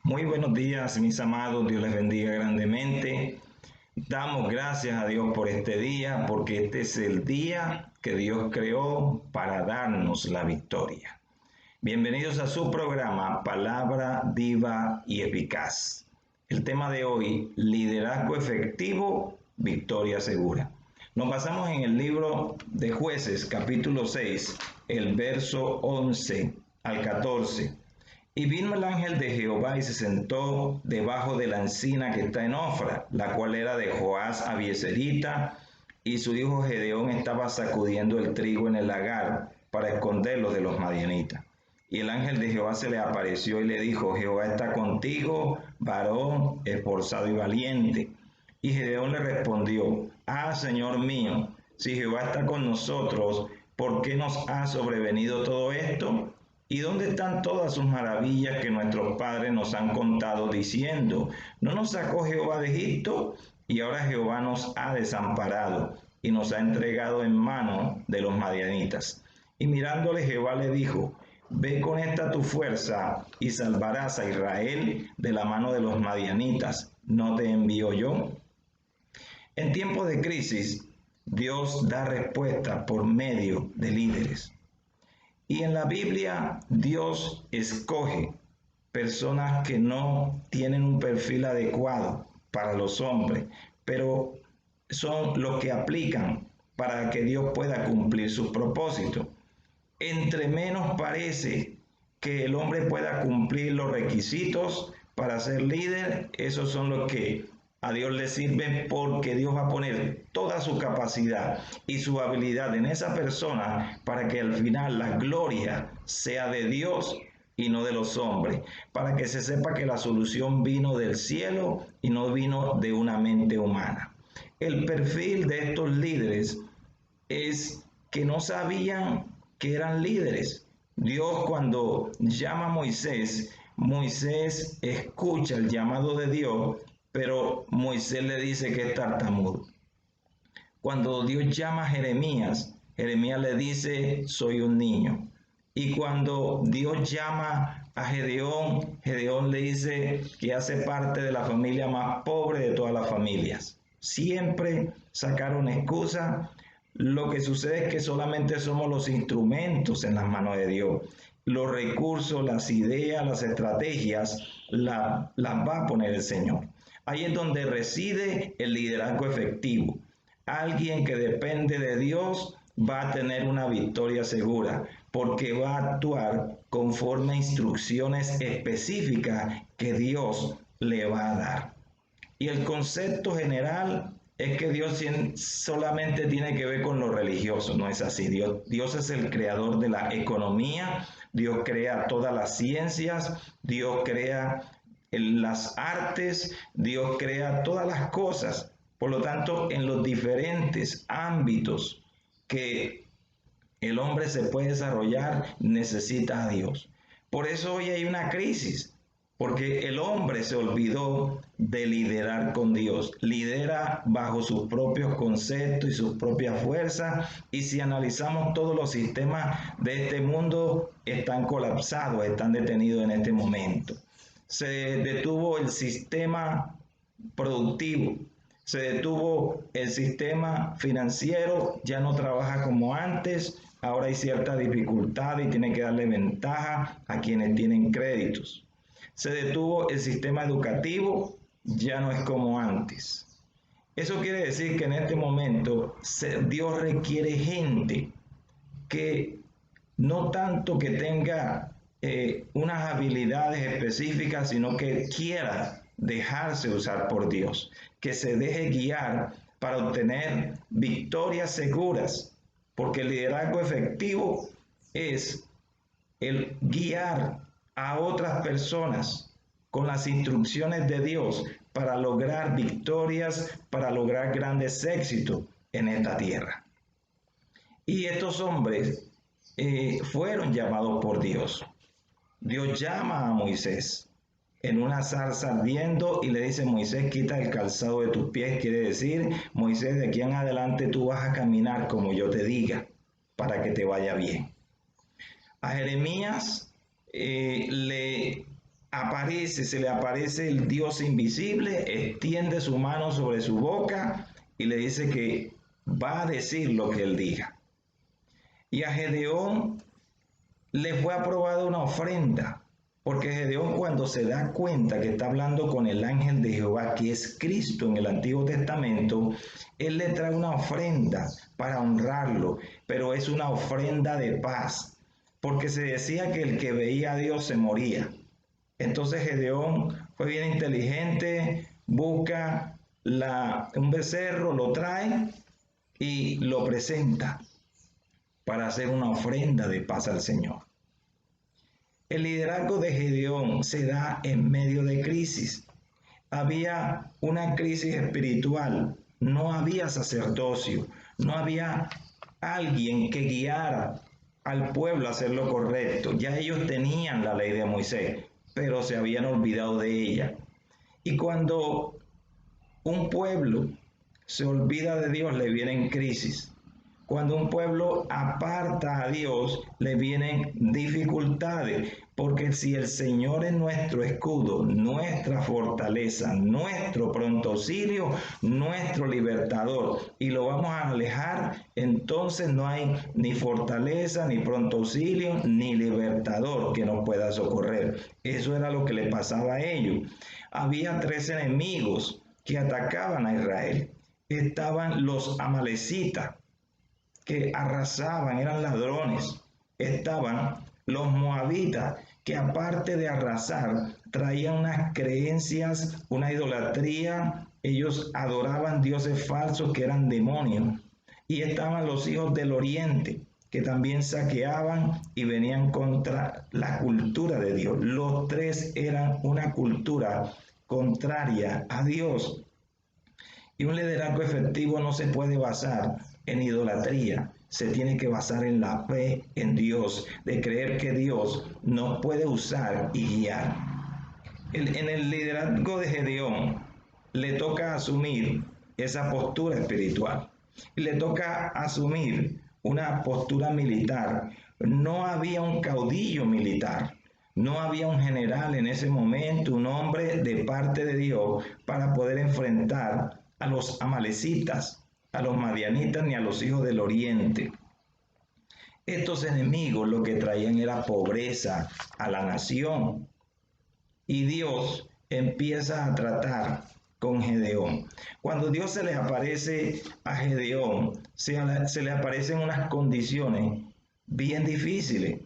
Muy buenos días, mis amados. Dios les bendiga grandemente. Damos gracias a Dios por este día, porque este es el día que Dios creó para darnos la victoria. Bienvenidos a su programa Palabra Viva y Eficaz. El tema de hoy, liderazgo efectivo, victoria segura. Nos basamos en el libro de Jueces, capítulo 6, el verso 11 al 14. Y vino el ángel de Jehová y se sentó debajo de la encina que está en Ofra, la cual era de Joás Abieserita, y su hijo Gedeón estaba sacudiendo el trigo en el lagar para esconderlo de los madianitas. Y el ángel de Jehová se le apareció y le dijo: Jehová está contigo, varón esforzado y valiente. Y Gedeón le respondió: Señor mío, si Jehová está con nosotros, ¿por qué nos ha sobrevenido todo esto? ¿Y dónde están todas sus maravillas que nuestros padres nos han contado diciendo: ¿no nos sacó Jehová de Egipto? Y ahora Jehová nos ha desamparado y nos ha entregado en manos de los madianitas. Y mirándole Jehová le dijo: Ve con esta tu fuerza y salvarás a Israel de la mano de los madianitas. ¿No te envío yo? En tiempos de crisis, Dios da respuesta por medio de líderes. Y en la Biblia, Dios escoge personas que no tienen un perfil adecuado para los hombres, pero son los que aplican para que Dios pueda cumplir sus propósitos. Entre menos parece que el hombre pueda cumplir los requisitos para ser líder, esos son los que a Dios le sirven, porque Dios va a poner toda su capacidad y su habilidad en esa persona para que al final la gloria sea de Dios y no de los hombres, para que se sepa que la solución vino del cielo y no vino de una mente humana. El perfil de estos líderes es que no sabían que eran líderes. Dios, cuando llama a Moisés, Moisés escucha el llamado de Dios, pero Moisés le dice que es tartamudo. Cuando Dios llama a Jeremías, Jeremías le dice: soy un niño. Y cuando Dios llama a Gedeón, Gedeón le dice que hace parte de la familia más pobre de todas las familias. Siempre sacaron excusa. Lo que sucede es que solamente somos los instrumentos en las manos de Dios. Los recursos, las ideas, las estrategias las va a poner el Señor. Ahí es donde reside el liderazgo efectivo. Alguien que depende de Dios va a tener una victoria segura, porque va a actuar conforme a instrucciones específicas que Dios le va a dar. Y el concepto general es que Dios solamente tiene que ver con lo religioso. No es así. Dios es el creador de la economía. Dios crea todas las ciencias. Dios crea las artes. Dios crea todas las cosas. Por lo tanto, en los diferentes ámbitos que el hombre se puede desarrollar, necesita a Dios. Por eso hoy hay una crisis, porque el hombre se olvidó de liderar con Dios. Lidera bajo sus propios conceptos y sus propias fuerzas. Y si analizamos todos los sistemas de este mundo, están colapsados, están detenidos en este momento. Se detuvo el sistema productivo. Se detuvo el sistema financiero, ya no trabaja como antes. Ahora hay cierta dificultad y tiene que darle ventaja a quienes tienen créditos. Se detuvo el sistema educativo, ya no es como antes. Eso quiere decir que en este momento Dios requiere gente que no tanto que tenga unas habilidades específicas, sino que quiera dejarse usar por Dios, que se deje guiar para obtener victorias seguras, porque el liderazgo efectivo es el guiar a otras personas con las instrucciones de Dios para lograr victorias, para lograr grandes éxitos en esta tierra. Y estos hombres fueron llamados por Dios. Dios llama a Moisés en una zarza ardiendo y le dice: Moisés, quita el calzado de tus pies. Quiere decir: Moisés, de aquí en adelante tú vas a caminar como yo te diga, para que te vaya bien. A Jeremías le se le aparece el Dios invisible, extiende su mano sobre su boca y le dice que va a decir lo que él diga. Y a Gedeón le fue aprobada una ofrenda, porque Gedeón, cuando se da cuenta que está hablando con el ángel de Jehová, que es Cristo en el Antiguo Testamento, él le trae una ofrenda para honrarlo, pero es una ofrenda de paz, porque se decía que el que veía a Dios se moría. Entonces Gedeón fue bien inteligente, busca un becerro, lo trae y lo presenta para hacer una ofrenda de paz al Señor. El liderazgo de Gedeón se da en medio de crisis. Había una crisis espiritual, no había sacerdocio, no había alguien que guiara al pueblo a hacer lo correcto. Ya ellos tenían la ley de Moisés, pero se habían olvidado de ella. Y cuando un pueblo se olvida de Dios, le vienen crisis. Cuando un pueblo aparta a Dios, le vienen dificultades, porque si el Señor es nuestro escudo, nuestra fortaleza, nuestro pronto auxilio, nuestro libertador, y lo vamos a alejar, entonces no hay ni fortaleza, ni pronto auxilio, ni libertador que nos pueda socorrer. Eso era lo que le pasaba a ellos. Había 3 enemigos que atacaban a Israel. Estaban los amalecitas, que arrasaban, eran ladrones. Estaban los moabitas, que aparte de arrasar, traían unas creencias, una idolatría. Ellos adoraban dioses falsos que eran demonios. Y estaban los hijos del oriente, que también saqueaban y venían contra la cultura de Dios. Los 3 eran una cultura contraria a Dios. Y un liderazgo efectivo no se puede basar en idolatría, se tiene que basar en la fe en Dios, de creer que Dios nos puede usar y guiar. En el liderazgo de Gedeón le toca asumir esa postura espiritual, y le toca asumir una postura militar. No había un caudillo militar, no había un general en ese momento, un hombre de parte de Dios para poder enfrentar a los amalecitas, a los madianitas, ni a los hijos del oriente. Estos enemigos lo que traían era pobreza a la nación. Y Dios empieza a tratar con Gedeón. Cuando Dios se le aparece a Gedeón, se le aparecen unas condiciones bien difíciles.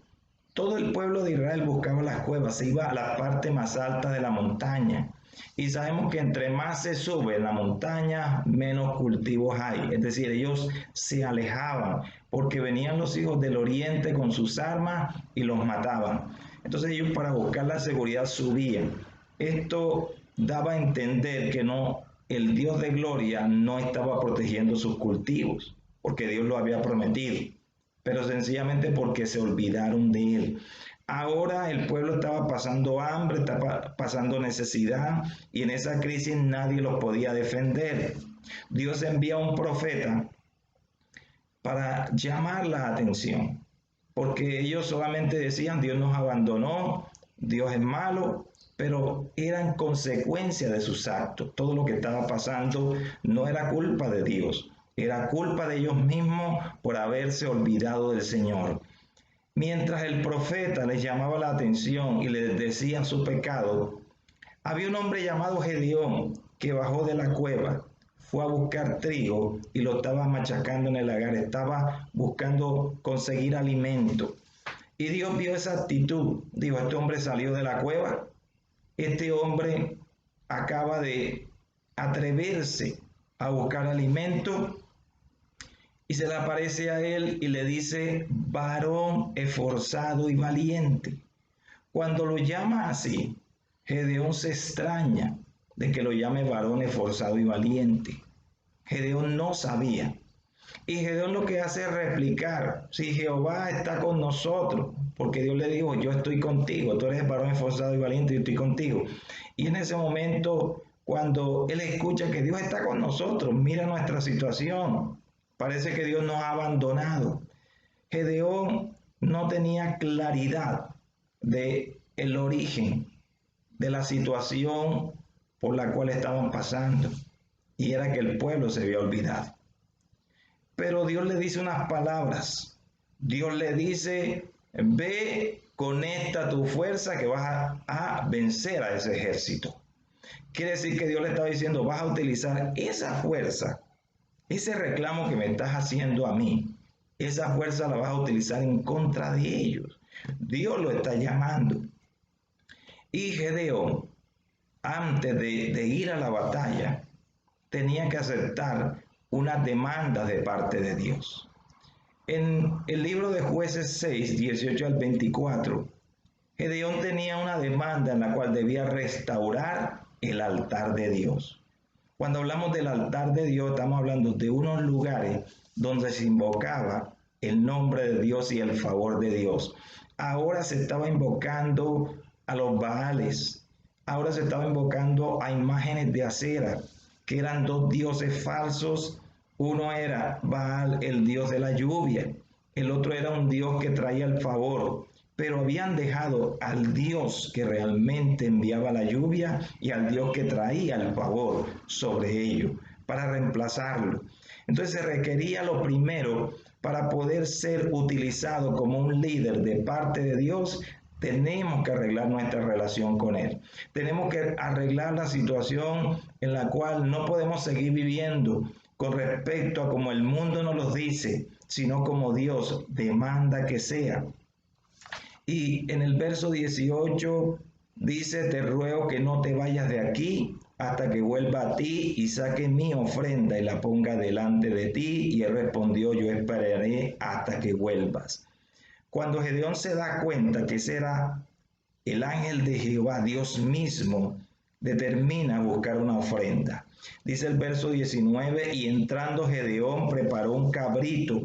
Todo el pueblo de Israel buscaba las cuevas, se iba a la parte más alta de la montaña. Y sabemos que entre más se sube en la montaña, menos cultivos hay. Es decir, ellos se alejaban porque venían los hijos del oriente con sus armas y los mataban. Entonces ellos, para buscar la seguridad, subían. Esto daba a entender que no, el Dios de gloria no estaba protegiendo sus cultivos, porque Dios lo había prometido, pero sencillamente porque se olvidaron de él. Ahora el pueblo estaba pasando hambre, estaba pasando necesidad, y en esa crisis nadie los podía defender. Dios envía a un profeta para llamar la atención, porque ellos solamente decían: Dios nos abandonó, Dios es malo, pero eran consecuencia de sus actos. Todo lo que estaba pasando no era culpa de Dios, era culpa de ellos mismos por haberse olvidado del Señor. Mientras el profeta les llamaba la atención y les decía su pecado, había un hombre llamado Gedeón que bajó de la cueva, fue a buscar trigo y lo estaba machacando en el lagar, estaba buscando conseguir alimento. Y Dios vio esa actitud, dijo: este hombre salió de la cueva, este hombre acaba de atreverse a buscar alimento. Y se le aparece a él y le dice: varón esforzado y valiente. Cuando lo llama así, Gedeón se extraña de que lo llame varón esforzado y valiente. Gedeón no sabía. Y Gedeón lo que hace es replicar: si Jehová está con nosotros, porque Dios le dijo: yo estoy contigo, tú eres varón esforzado y valiente, yo estoy contigo. Y en ese momento, cuando él escucha que Dios está con nosotros, mira nuestra situación, parece que Dios nos ha abandonado. Gedeón no tenía claridad de el origen de la situación por la cual estaban pasando, y era que el pueblo se había olvidado. Pero Dios le dice unas palabras. Dios le dice, ve, conecta tu fuerza que vas a vencer a ese ejército. Quiere decir que Dios le estaba diciendo, vas a utilizar esa fuerza, ese reclamo que me estás haciendo a mí, esa fuerza la vas a utilizar en contra de ellos. Dios lo está llamando. Y Gedeón, antes de ir a la batalla, tenía que aceptar unas demandas de parte de Dios. En el libro de Jueces 6, 18 al 24, Gedeón tenía una demanda en la cual debía restaurar el altar de Dios. Cuando hablamos del altar de Dios, estamos hablando de unos lugares donde se invocaba el nombre de Dios y el favor de Dios. Ahora se estaba invocando a los Baales, ahora se estaba invocando a imágenes de acera, que eran dos dioses falsos. Uno era Baal, el dios de la lluvia, el otro era un dios que traía el favor, pero habían dejado al Dios que realmente enviaba la lluvia y al Dios que traía el favor sobre ellos para reemplazarlo. Entonces se requería lo primero para poder ser utilizado como un líder de parte de Dios. Tenemos que arreglar nuestra relación con Él. Tenemos que arreglar la situación en la cual no podemos seguir viviendo con respecto a como el mundo nos lo dice, sino como Dios demanda que sea. Y en el verso 18 dice, te ruego que no te vayas de aquí hasta que vuelva a ti y saque mi ofrenda y la ponga delante de ti. Y él respondió, yo esperaré hasta que vuelvas. Cuando Gedeón se da cuenta que será el ángel de Jehová, Dios mismo, determina buscar una ofrenda. Dice el verso 19, y entrando Gedeón preparó un cabrito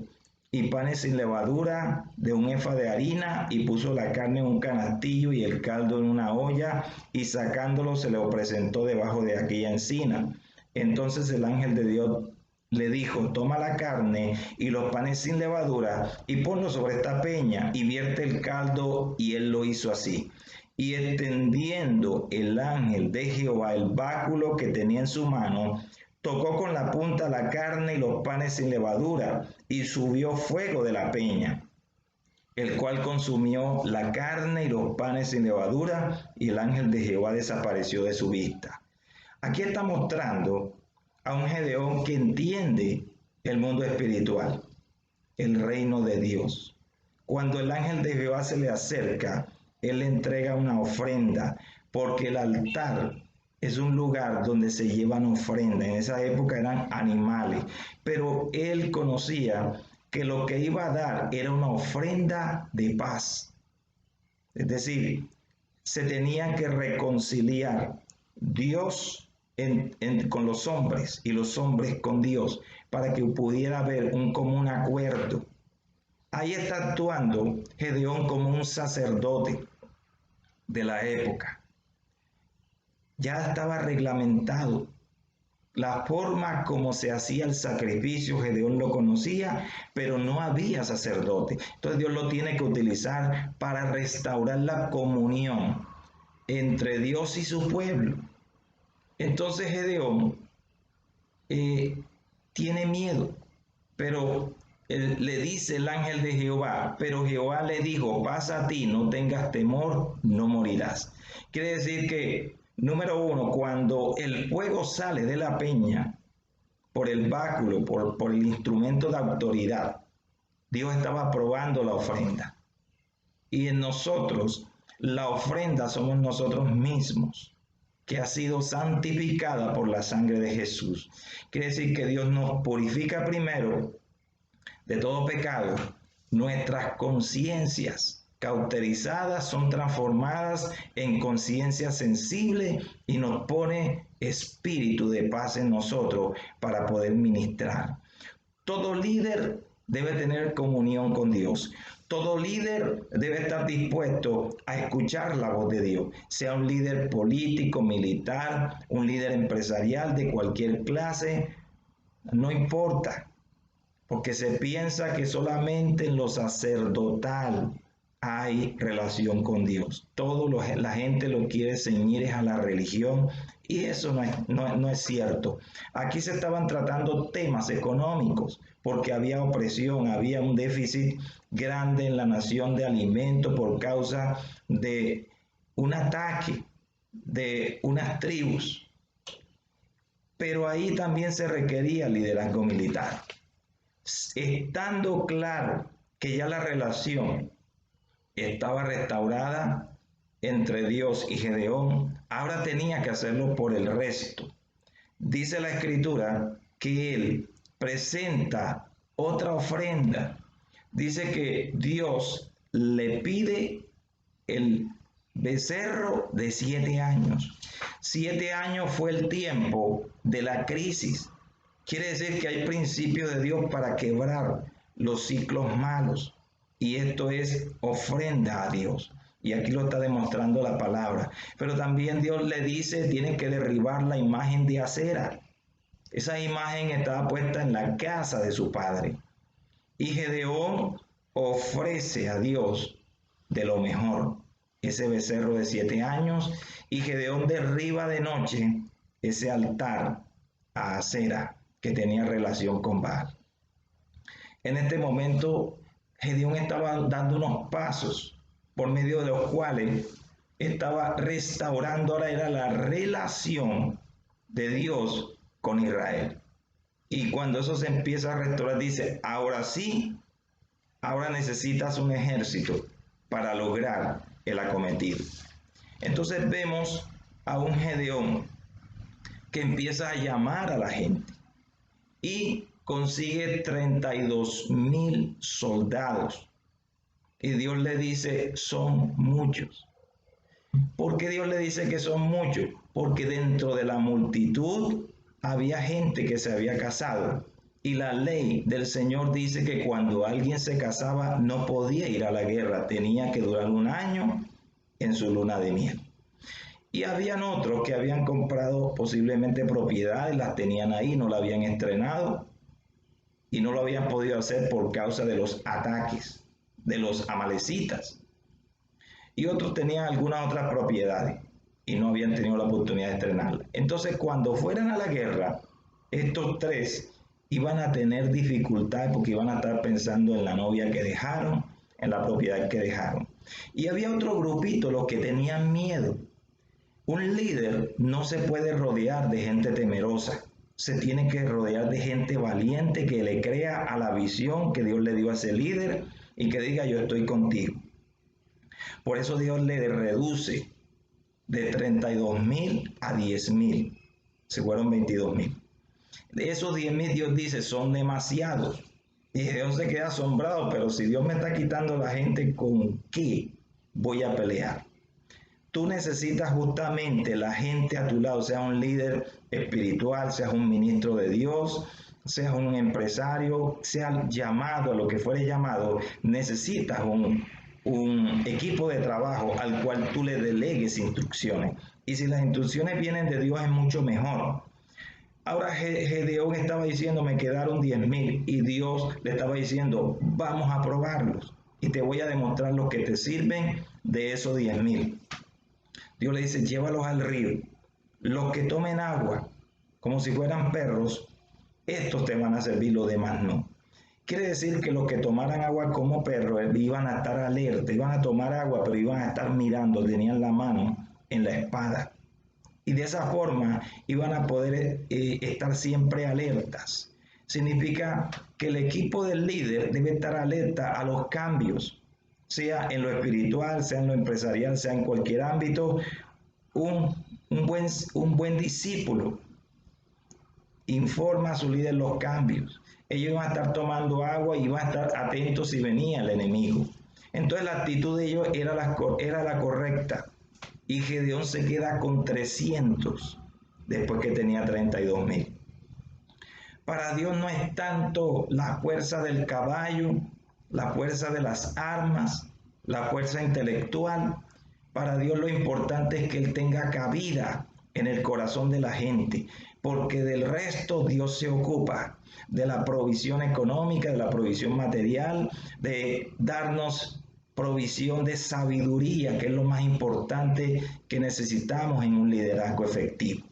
y panes sin levadura de un efa de harina, y puso la carne en un canastillo y el caldo en una olla, y sacándolo se lo presentó debajo de aquella encina. Entonces el ángel de Dios le dijo, toma la carne y los panes sin levadura y ponlo sobre esta peña y vierte el caldo, y él lo hizo así. Y extendiendo el ángel de Jehová el báculo que tenía en su mano, tocó con la punta la carne y los panes sin levadura, y subió fuego de la peña, el cual consumió la carne y los panes sin levadura, y el ángel de Jehová desapareció de su vista. Aquí está mostrando a un Gedeón que entiende el mundo espiritual, el reino de Dios. Cuando el ángel de Jehová se le acerca, él le entrega una ofrenda, porque el altar es un lugar donde se llevan ofrendas. En esa época eran animales, pero él conocía que lo que iba a dar era una ofrenda de paz. Es decir, se tenía que reconciliar Dios con los hombres y los hombres con Dios para que pudiera haber un común acuerdo. Ahí está actuando Gedeón como un sacerdote de la época. Ya estaba reglamentado la forma como se hacía el sacrificio. Gedeón lo conocía, pero no había sacerdote. Entonces Dios lo tiene que utilizar para restaurar la comunión entre Dios y su pueblo. Entonces Gedeón tiene miedo, pero le dice el ángel de Jehová, pero Jehová le dijo, pasa a ti, no tengas temor, no morirás. Quiere decir que, número uno, cuando el fuego sale de la peña por el báculo, por el instrumento de autoridad, Dios estaba probando la ofrenda. Y en nosotros, la ofrenda somos nosotros mismos, que ha sido santificada por la sangre de Jesús. Quiere decir que Dios nos purifica primero de todo pecado. Nuestras conciencias cauterizadas son transformadas en conciencia sensible y nos pone espíritu de paz en nosotros para poder ministrar. Todo líder debe tener comunión con Dios. Todo líder debe estar dispuesto a escuchar la voz de Dios, sea un líder político, militar, un líder empresarial de cualquier clase, no importa, porque se piensa que solamente en lo sacerdotal hay relación con Dios. La gente lo quiere ceñir a la religión y eso no es cierto. Aquí se estaban tratando temas económicos porque había opresión, había un déficit grande en la nación de alimentos por causa de un ataque de unas tribus. Pero ahí también se requería liderazgo militar. Estando claro que ya la relación estaba restaurada entre Dios y Gedeón, ahora tenía que hacerlo por el resto. Dice la Escritura que él presenta otra ofrenda. Dice que Dios le pide el becerro de 7 años. 7 años fue el tiempo de la crisis. Quiere decir que hay principios de Dios para quebrar los ciclos malos. Y esto es ofrenda a Dios. Y aquí lo está demostrando la palabra. Pero también Dios le dice, tiene que derribar la imagen de acera. Esa imagen estaba puesta en la casa de su padre. Y Gedeón ofrece a Dios de lo mejor, ese becerro de 7 años. Y Gedeón derriba de noche ese altar a acera que tenía relación con Baal. En este momento Gedeón estaba dando unos pasos por medio de los cuales estaba restaurando, ahora era la relación de Dios con Israel. Y cuando eso se empieza a restaurar, dice, ahora sí, ahora necesitas un ejército para lograr el acometido. Entonces vemos a un Gedeón que empieza a llamar a la gente y consigue 32,000 soldados. Y Dios le dice, son muchos. ¿Por qué Dios le dice que son muchos? Porque dentro de la multitud había gente que se había casado. Y la ley del Señor dice que cuando alguien se casaba no podía ir a la guerra, tenía que durar 1 año en su luna de miel. Y habían otros que habían comprado posiblemente propiedades, las tenían ahí, no la habían estrenado y no lo habían podido hacer por causa de los ataques de los amalecitas. Y otros tenían algunas otras propiedades y no habían tenido la oportunidad de estrenarla. Entonces, cuando fueran a la guerra, estos 3 iban a tener dificultades porque iban a estar pensando en la novia que dejaron, en la propiedad que dejaron. Y había otro grupito, los que tenían miedo. Un líder no se puede rodear de gente temerosa. Se tiene que rodear de gente valiente que le crea a la visión que Dios le dio a ese líder y que diga, yo estoy contigo. Por eso Dios le reduce de 32,000 a 10,000. Se fueron 22,000. De esos 10,000 Dios dice, son demasiados. Y Dios se queda asombrado, pero si Dios me está quitando la gente, ¿con qué voy a pelear? Tú necesitas justamente la gente a tu lado, sea un líder espiritual, seas un ministro de Dios, seas un empresario, sea llamado a lo que fuere llamado, necesitas un equipo de trabajo al cual tú le delegues instrucciones. Y si las instrucciones vienen de Dios es mucho mejor. Ahora Gedeón estaba diciendo, me quedaron 10,000 y Dios le estaba diciendo, vamos a probarlos y te voy a demostrar los que te sirven de esos 10,000. Dios le dice, llévalos al río. Los que tomen agua, como si fueran perros, estos te van a servir, los demás no. Quiere decir que los que tomaran agua como perros iban a estar alerta, iban a tomar agua, pero iban a estar mirando, tenían la mano en la espada. Y de esa forma iban a poder estar siempre alertas. Significa que el equipo del líder debe estar alerta a los cambios, sea en lo espiritual, sea en lo empresarial, sea en cualquier ámbito. Un buen discípulo informa a su líder los cambios. Ellos iban a estar tomando agua y iban a estar atentos si venía el enemigo. Entonces la actitud de ellos era la correcta. Y Gedeón se queda con 300 después que tenía 32,000. Para Dios no es tanto la fuerza del caballo, la fuerza de las armas, la fuerza intelectual. Para Dios lo importante es que Él tenga cabida en el corazón de la gente, porque del resto Dios se ocupa, de la provisión económica, de la provisión material, de darnos provisión de sabiduría, que es lo más importante que necesitamos en un liderazgo efectivo.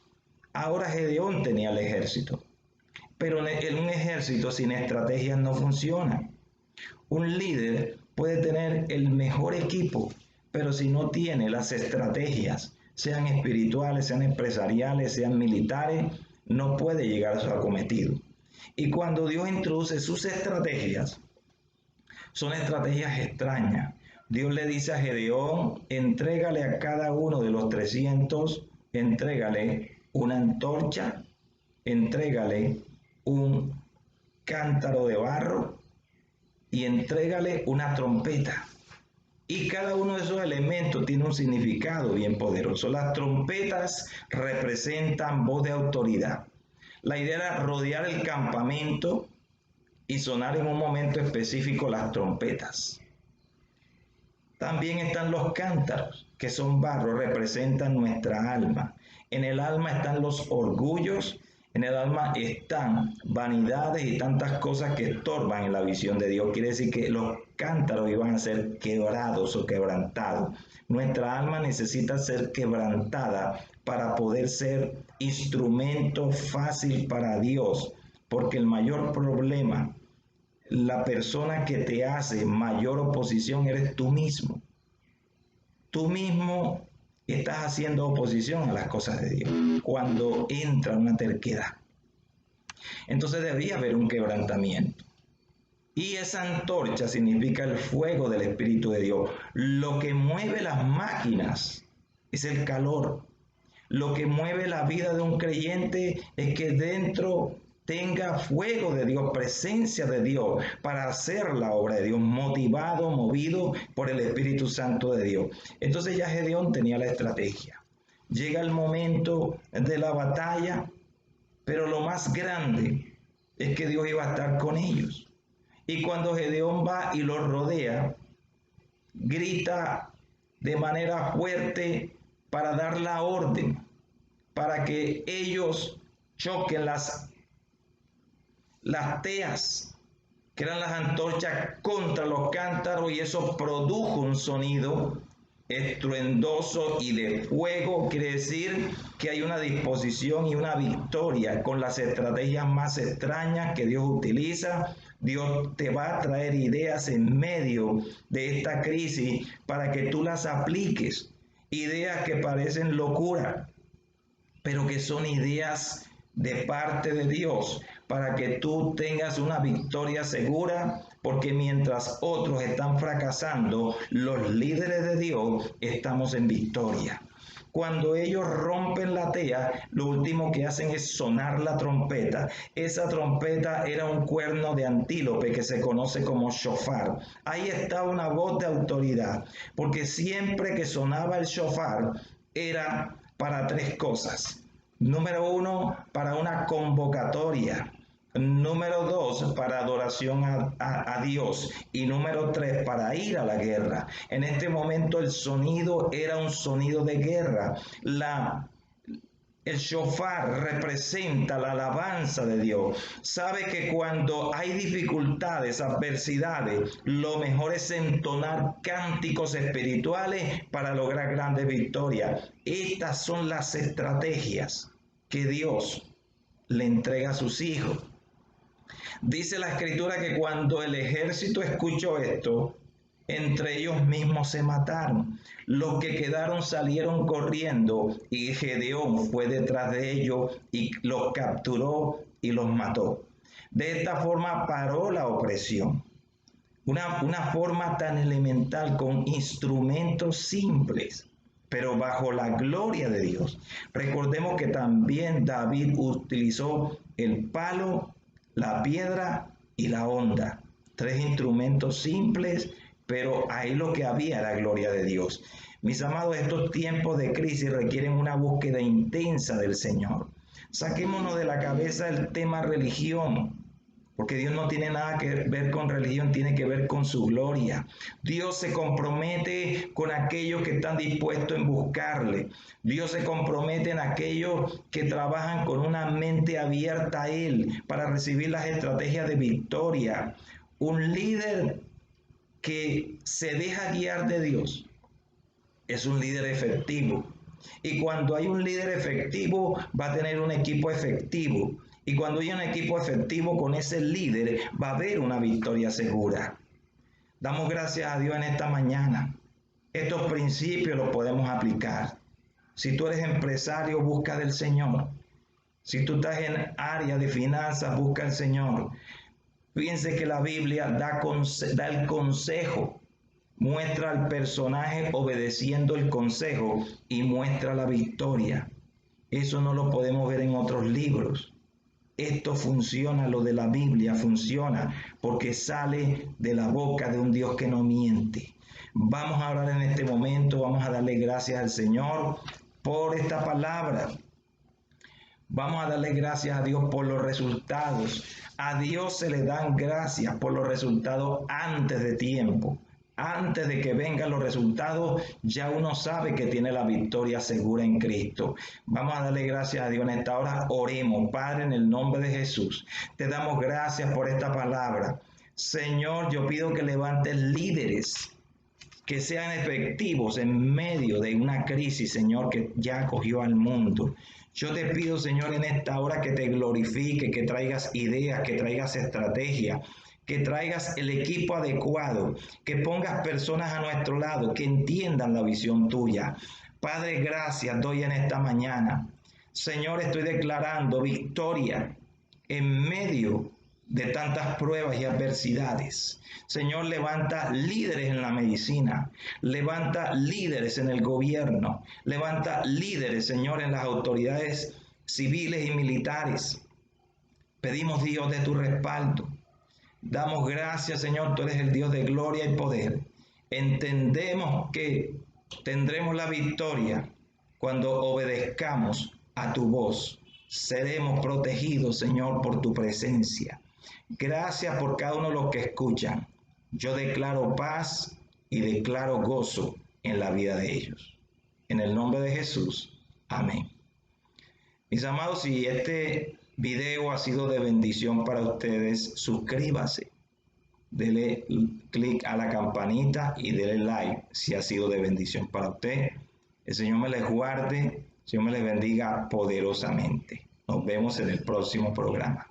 Ahora Gedeón tenía el ejército, pero en un ejército sin estrategias no funciona. Un líder puede tener el mejor equipo, pero si no tiene las estrategias, sean espirituales, sean empresariales, sean militares, no puede llegar a su acometido. Y cuando Dios introduce sus estrategias, son estrategias extrañas. Dios le dice a Gedeón, entrégale a cada uno de los 300, entrégale una antorcha, entrégale un cántaro de barro y entrégale una trompeta. Y cada uno de esos elementos tiene un significado bien poderoso. Las trompetas representan voz de autoridad. La idea era rodear el campamento y sonar en un momento específico las trompetas. También están los cántaros, que son barro, representan nuestra alma. En el alma están los orgullos, en el alma están vanidades y tantas cosas que estorban en la visión de Dios. Quiere decir que los cántaros iban a ser quebrados o quebrantados. Nuestra alma necesita ser quebrantada para poder ser instrumento fácil para Dios, porque el mayor problema, la persona que te hace mayor oposición eres tú mismo. Tú mismo estás haciendo oposición a las cosas de Dios cuando entra una terquedad. Entonces debía haber un quebrantamiento. Y esa antorcha significa el fuego del Espíritu de Dios. Lo que mueve las máquinas es el calor. Lo que mueve la vida de un creyente es que dentro tenga fuego de Dios, presencia de Dios para hacer la obra de Dios, motivado, movido por el Espíritu Santo de Dios. Entonces ya Gedeón tenía la estrategia. Llega el momento de la batalla, pero lo más grande es que Dios iba a estar con ellos. Y cuando Gedeón va y los rodea, grita de manera fuerte para dar la orden, para que ellos choquen las teas, que eran las antorchas, contra los cántaros, y eso produjo un sonido estruendoso y de fuego. Quiere decir que hay una disposición y una victoria con las estrategias más extrañas que Dios utiliza. Dios te va a traer ideas en medio de esta crisis para que tú las apliques. Ideas que parecen locura, pero que son ideas de parte de Dios para que tú tengas una victoria segura, porque mientras otros están fracasando, los líderes de Dios estamos en victoria. Cuando ellos rompen la tea, lo último que hacen es sonar la trompeta. Esa trompeta era un cuerno de antílope que se conoce como shofar. Ahí está una voz de autoridad, porque siempre que sonaba el shofar era para tres cosas. Número uno, para una convocatoria. Número dos, para adoración a Dios. Y número tres, para ir a la guerra. En este momento el sonido era un sonido de guerra. El shofar representa la alabanza de Dios. Sabe que cuando hay dificultades, adversidades, lo mejor es entonar cánticos espirituales para lograr grandes victorias. Estas son las estrategias que Dios le entrega a sus hijos. Dice la Escritura que cuando el ejército escuchó esto, entre ellos mismos se mataron. Los que quedaron salieron corriendo y Gedeón fue detrás de ellos y los capturó y los mató. De esta forma paró la opresión. Una forma tan elemental, con instrumentos simples, pero bajo la gloria de Dios. Recordemos que también David utilizó el palo, la piedra y la honda. Tres instrumentos simples, pero ahí lo que había era la gloria de Dios. Mis amados, estos tiempos de crisis requieren una búsqueda intensa del Señor. Saquémonos de la cabeza el tema religión, porque Dios no tiene nada que ver con religión, tiene que ver con su gloria. Dios se compromete con aquellos que están dispuestos en buscarle. Dios se compromete en aquellos que trabajan con una mente abierta a Él para recibir las estrategias de victoria. Un líder que se deja guiar de Dios es un líder efectivo. Y cuando hay un líder efectivo, va a tener un equipo efectivo. Y cuando hay un equipo efectivo con ese líder, va a haber una victoria segura. Damos gracias a Dios en esta mañana. Estos principios los podemos aplicar. Si tú eres empresario, busca del Señor. Si tú estás en área de finanzas, busca al Señor. Fíjense que la Biblia da el consejo, muestra al personaje obedeciendo el consejo y muestra la victoria. Eso no lo podemos ver en otros libros. Esto funciona, lo de la Biblia funciona porque sale de la boca de un Dios que no miente. Vamos a orar en este momento, vamos a darle gracias al Señor por esta palabra. Vamos a darle gracias a Dios por los resultados. A Dios se le dan gracias por los resultados antes de tiempo. Antes de que vengan los resultados, ya uno sabe que tiene la victoria segura en Cristo. Vamos a darle gracias a Dios en esta hora. Oremos, Padre, en el nombre de Jesús. Te damos gracias por esta palabra. Señor, yo pido que levantes líderes que sean efectivos en medio de una crisis, Señor, que ya acogió al mundo. Yo te pido, Señor, en esta hora que te glorifique, que traigas ideas, que traigas estrategia, que traigas el equipo adecuado, que pongas personas a nuestro lado, que entiendan la visión tuya. Padre, gracias doy en esta mañana. Señor, estoy declarando victoria en medio de tantas pruebas y adversidades. Señor, levanta líderes en la medicina, levanta líderes en el gobierno, levanta líderes, Señor, en las autoridades civiles y militares. Pedimos, Dios, de tu respaldo. Damos gracias, Señor, tú eres el Dios de gloria y poder. Entendemos que tendremos la victoria cuando obedezcamos a tu voz. Seremos protegidos, Señor, por tu presencia. Gracias por cada uno de los que escuchan. Yo declaro paz y declaro gozo en la vida de ellos. En el nombre de Jesús. Amén. Mis amados, si este video ha sido de bendición para ustedes, suscríbase. Dele clic a la campanita y dele like si ha sido de bendición para usted. El Señor me les guarde. El Señor me les bendiga poderosamente. Nos vemos en el próximo programa.